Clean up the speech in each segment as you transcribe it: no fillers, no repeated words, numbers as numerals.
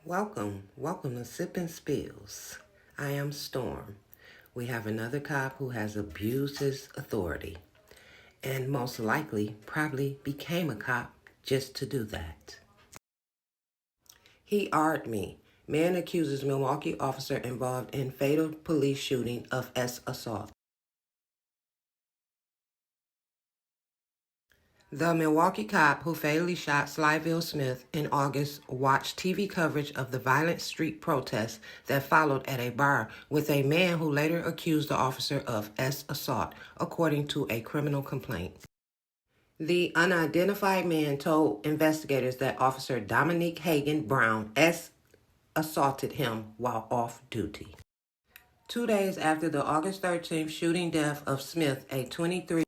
Welcome to Sippin' Spills. I am Storm. We have another cop who has abused his authority and most likely probably became a cop just to do that. He arred me. Man accuses Milwaukee officer involved in fatal police shooting of assault. The Milwaukee cop who fatally shot Slyville Smith in August watched TV coverage of the violent street protests that followed at a bar with a man who later accused the officer of assault, according to a criminal complaint. The unidentified man told investigators that Officer Dominique Heaggan-Brown assaulted him while off duty. 2 days after the August 13th shooting death of Smith, a 23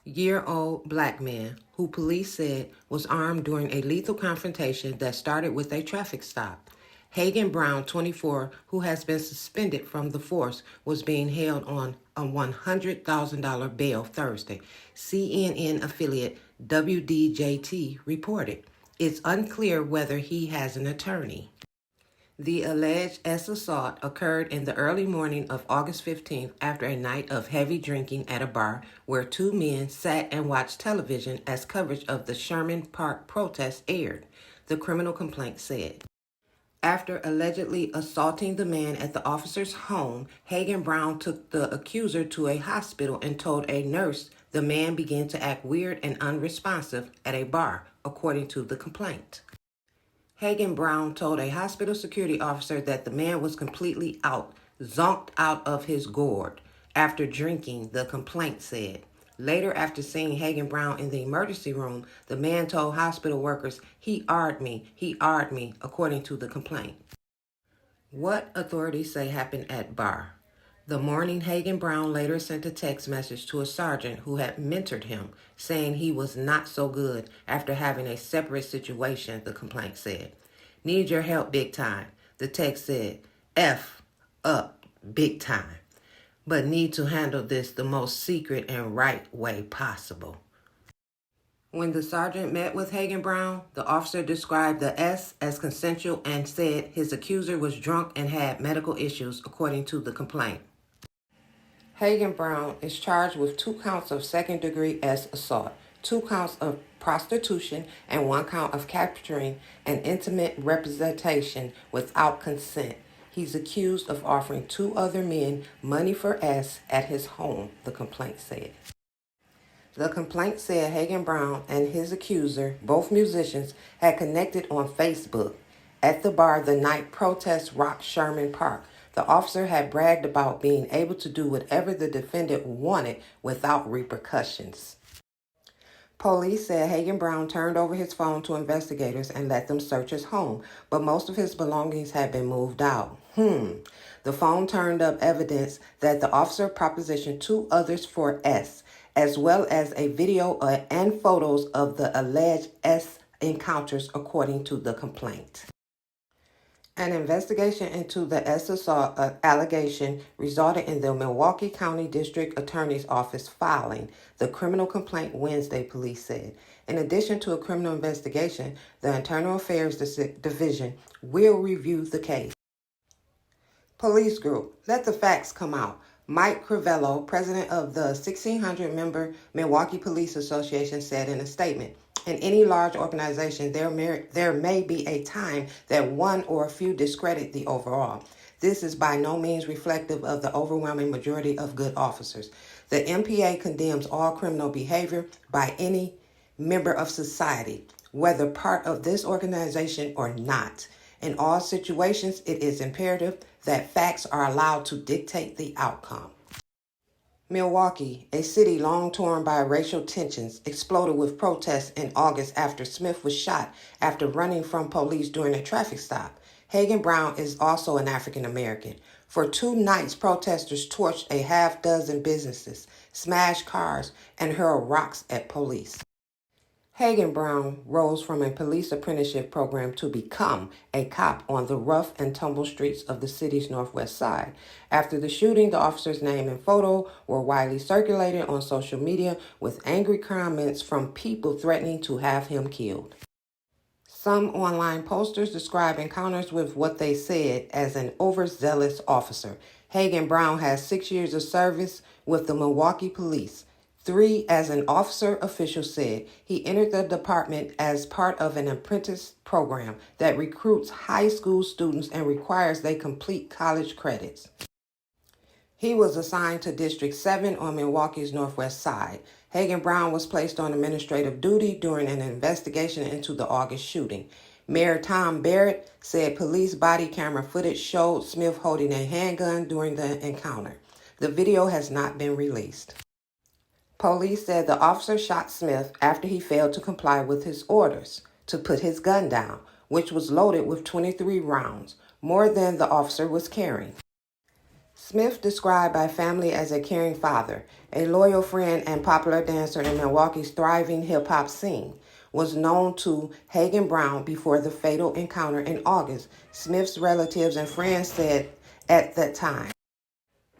year-old black man who police said was armed during a lethal confrontation that started with a traffic stop. Heaggan-Brown, 24, who has been suspended from the force, was being held on a $100,000 bail Thursday, CNN affiliate WDJT reported. It's unclear whether he has an attorney. The alleged assault occurred in the early morning of August 15th after a night of heavy drinking at a bar where two men sat and watched television as coverage of the Sherman Park protest aired, the criminal complaint said. After allegedly assaulting the man at the officer's home, Heaggan-Brown took the accuser to a hospital and told a nurse the man began to act weird and unresponsive at a bar, according to the complaint. Heaggan-Brown told a hospital security officer that the man was completely zonked out of his gourd after drinking, the complaint said. Later, after seeing Heaggan-Brown in the emergency room, the man told hospital workers, he arred me, according to the complaint. What authorities say happened at bar? The morning Heaggan-Brown later sent a text message to a sergeant who had mentored him, saying he was not so good after having a separate situation, the complaint said. Need your help big time, the text said. F up big time, but need to handle this the most secret and right way possible. When the sergeant met with Heaggan-Brown, the officer described the S as consensual and said his accuser was drunk and had medical issues, according to the complaint. Heaggan-Brown is charged with 2 counts of second-degree assault, 2 counts of prostitution, and 1 count of capturing an intimate representation without consent. He's accused of offering 2 other men money for S at his home, the complaint said. The complaint said Heaggan-Brown and his accuser, both musicians, had connected on Facebook at the bar the night protests rocked Sherman Park. The officer had bragged about being able to do whatever the defendant wanted without repercussions. Police said Heaggan-Brown turned over his phone to investigators and let them search his home, but most of his belongings had been moved out. The phone turned up evidence that the officer propositioned 2 others for S, as well as a video and photos of the alleged S encounters, according to the complaint. An investigation into the S assault allegation resulted in the Milwaukee County District Attorney's Office filing the criminal complaint Wednesday, police said. In addition to a criminal investigation, the Internal Affairs Division will review the case. Police group, let the facts come out. Mike Crivello, president of the 1,600-member Milwaukee Police Association, said in a statement, in any large organization, there may be a time that one or a few discredit the overall. This is by no means reflective of the overwhelming majority of good officers. The MPA condemns all criminal behavior by any member of society, whether part of this organization or not. In all situations, it is imperative that facts are allowed to dictate the outcome. Milwaukee, a city long torn by racial tensions, exploded with protests in August after Smith was shot after running from police during a traffic stop. Heaggan-Brown is also an African American. For 2 nights, protesters torched a half-dozen businesses, smashed cars, and hurled rocks at police. Heaggan-Brown rose from a police apprenticeship program to become a cop on the rough and tumble streets of the city's northwest side. After the shooting, the officer's name and photo were widely circulated on social media with angry comments from people threatening to have him killed. Some online posters describe encounters with what they said as an overzealous officer. Heaggan-Brown has 6 years of service with the Milwaukee police. 3 as an officer, officials said. He entered the department as part of an apprentice program that recruits high school students and requires they complete college credits. He was assigned to District 7 on Milwaukee's northwest side. Heaggan-Brown was placed on administrative duty during an investigation into the August shooting. Mayor Tom Barrett said police body camera footage showed Smith holding a handgun during the encounter. The video has not been released. Police said the officer shot Smith after he failed to comply with his orders to put his gun down, which was loaded with 23 rounds, more than the officer was carrying. Smith, described by family as a caring father, a loyal friend, and popular dancer in Milwaukee's thriving hip-hop scene, was known to Heaggan-Brown before the fatal encounter in August, Smith's relatives and friends said at that time.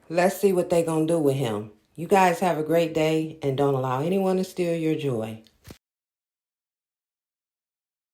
Let's see what they're going to do with him. You guys have a great day, and don't allow anyone to steal your joy.